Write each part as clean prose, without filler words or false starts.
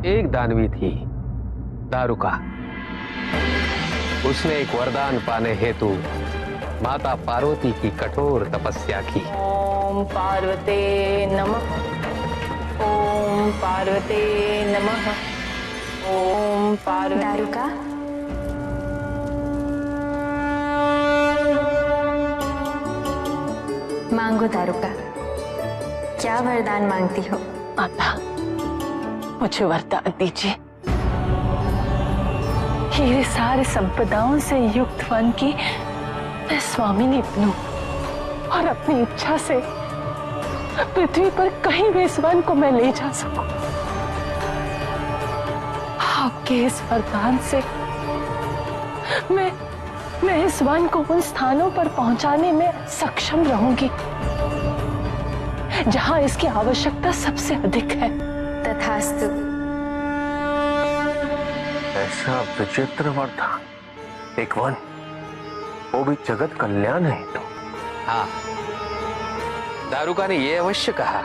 एक दानवी थी, दारुका। उसने एक वरदान पाने हेतु माता पार्वती की कठोर तपस्या की। ओम पार्वते नमः। ओम पार्वते नमः। ओम पार्वती। दारुका, मांगो दारुका, क्या वरदान मांगती हो? माता, मुझे वरदान दीजिए। ये सारी संपदाओं से युक्त वन की मैं स्वामिनी बनूं और अपनी इच्छा से पृथ्वी पर कहीं भी इस वन को मैं ले जा सकूं। आपके इस वरदान से मैं इस वन को उन स्थानों पर पहुंचाने में सक्षम रहूंगी जहां इसकी आवश्यकता सबसे अधिक है। तथास्तु। ऐसा विचित्र वरदान, एक वन, वो भी जगत कल्याण है तो। हाँ, दारुका ने यह अवश्य कहा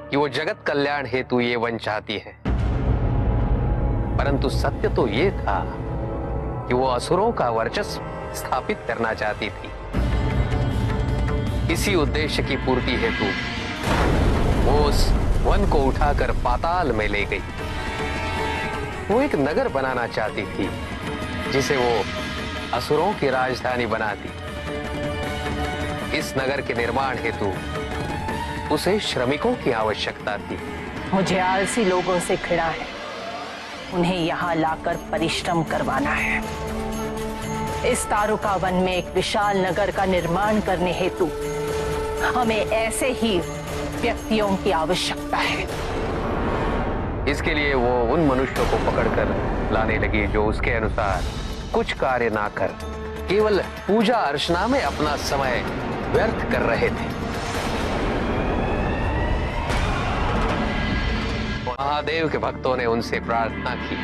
कि वो जगत कल्याण हेतु ये वन चाहती है, परंतु सत्य तो ये था कि वो असुरों का वर्चस्व स्थापित करना चाहती थी। इसी उद्देश्य की पूर्ति हेतु वो उस वन को उठाकर पाताल में ले गई। वो एक नगर बनाना चाहती थी जिसे वो असुरों की राजधानी बनाती। इस नगर के निर्माण हेतु उसे श्रमिकों की आवश्यकता थी। मुझे आलसी लोगों से घृणा है, उन्हें यहाँ लाकर परिश्रम करवाना है। इस दारुका वन में एक विशाल नगर का निर्माण करने हेतु हमें ऐसे ही व्यक्तियों की आवश्यकता है। इसके लिए वो उन मनुष्यों को पकड़कर लाने लगी जो उसके अनुसार कुछ कार्य ना कर केवल पूजा अर्चना में अपना समय व्यर्थ कर रहे थे। महादेव के भक्तों ने उनसे प्रार्थना की,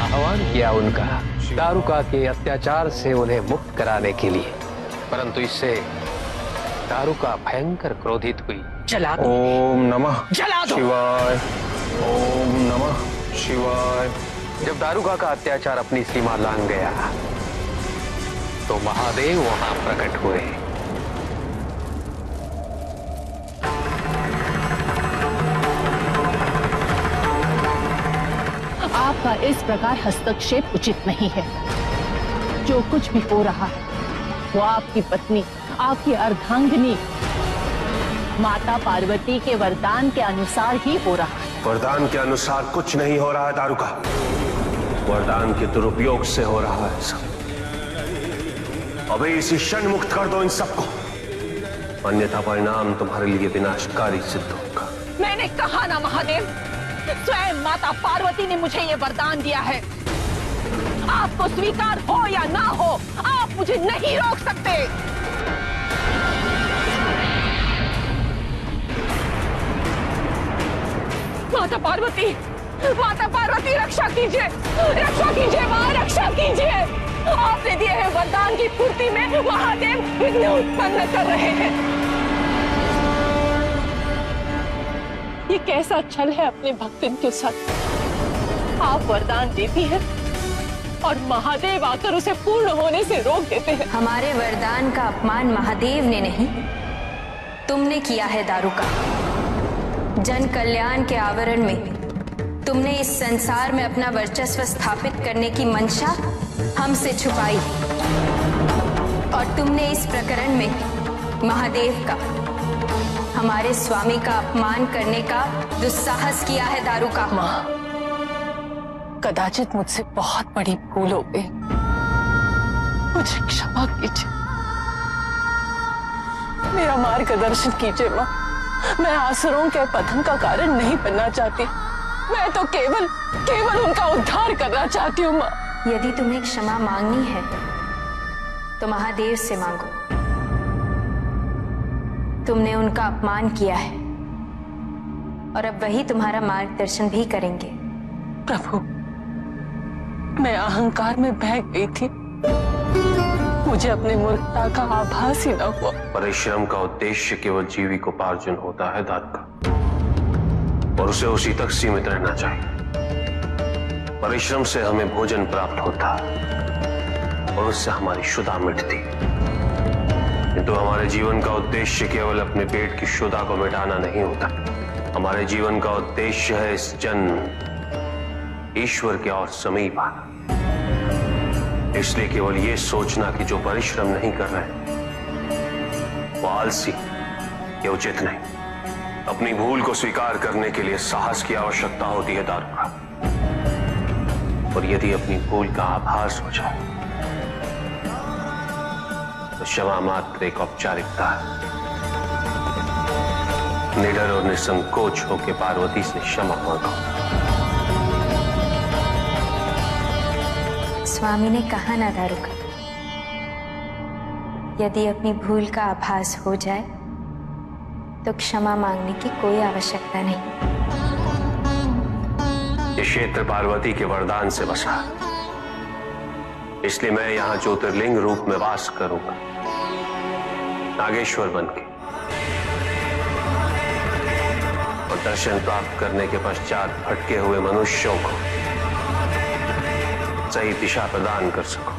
आह्वान किया उनका दारुका के अत्याचार से उन्हें मुक्त कराने के लिए, परंतु इससे दारुका भयंकर क्रोधित हुई। जला दो। ओम नमः जला दो। शिवाय। ओम नमः शिवाय। जब दारुका का अत्याचार अपनी सीमा लांघ गया तो महादेव वहां प्रकट हुए। आपका इस प्रकार हस्तक्षेप उचित नहीं है। जो कुछ भी हो रहा है वो आपकी पत्नी, आपकी अर्धांगिनी माता पार्वती के वरदान के अनुसार ही हो रहा है। वरदान के अनुसार कुछ नहीं हो रहा है दारुका, वरदान के दुरुपयोग से हो रहा है सब। अभी इसी क्षण मुक्त कर दो इन सबको, अन्यथा परिणाम तुम्हारे लिए विनाशकारी सिद्ध होगा। मैंने कहा ना महादेव, स्वयं माता पार्वती ने मुझे ये वरदान दिया है। आपको स्वीकार हो या ना हो, आप मुझे नहीं रोक सकते। माता पार्वती, माता पार्वती रक्षा कीजिए, रक्षा कीजिए मां, रक्षा कीजिए। आपने दिए हैं वरदान की पूर्ति में महादेव विघ्न उत्पन्न कर रहे हैं। ये कैसा छल है अपने भक्तन के साथ। आप वरदान देती हैं और महादेव आकर उसे पूर्ण होने से रोक देते हैं। हमारे वरदान का अपमान महादेव ने नहीं, तुमने किया है दारुका। जन कल्याण के आवरण में तुमने इस संसार में अपना वर्चस्व स्थापित करने की मंशा हमसे छुपाई और तुमने इस प्रकरण में महादेव का, हमारे स्वामी का अपमान करने का दुस्साहस किया है दारुका। मां, कदाचित मुझसे बहुत बड़ी भूल हो गई, मुझे क्षमा कीजिए। मेरा मार्गदर्शन कीजिए मां, मैं आसुरों के पतन का कारण नहीं बनना चाहती। मैं तो केवल उनका उद्धार करना चाहती हूँ मां। यदि तुम्हें क्षमा मांगनी है तो महादेव से मांगो। तुमने उनका अपमान किया है और अब वही तुम्हारा मार्गदर्शन भी करेंगे। प्रभु, मैं अहंकार में बह गई थी, मुझे अपनी मूर्खता का आभास ही न हुआ। परिश्रम का उद्देश्य केवल जीविकोपार्जन होता है दारुका। और उसे उसी तक सीमित रहना चाहिए। परिश्रम से हमें भोजन प्राप्त होता और उससे हमारी क्षुधा मिटती, किंतु हमारे जीवन का उद्देश्य केवल अपने पेट की क्षुधा को मिटाना नहीं होता। हमारे जीवन का उद्देश्य है इस जन्म ईश्वर के और समीप आना। इसलिए केवल ये सोचना कि जो परिश्रम नहीं कर रहे वो आलसी, ये उचित नहीं। अपनी भूल को स्वीकार करने के लिए साहस की आवश्यकता होती है दारुका, और यदि अपनी भूल का आभास हो जाए तो क्षमा मात्र एक औपचारिकता है। निडर और निसंकोच होकर पार्वती से क्षमा मांगो। स्वामी ने कहा ना दारुका, यदि अपनी भूल का आभास हो जाए तो क्षमा मांगने की कोई आवश्यकता नहीं। ये क्षेत्र पार्वती के वरदान से बसा, इसलिए मैं यहां ज्योतिर्लिंग रूप में वास करूंगा, नागेश्वर बनके। और दर्शन प्राप्त करने के पश्चात भटके हुए मनुष्यों को सही दिशा प्रदान कर सकूं।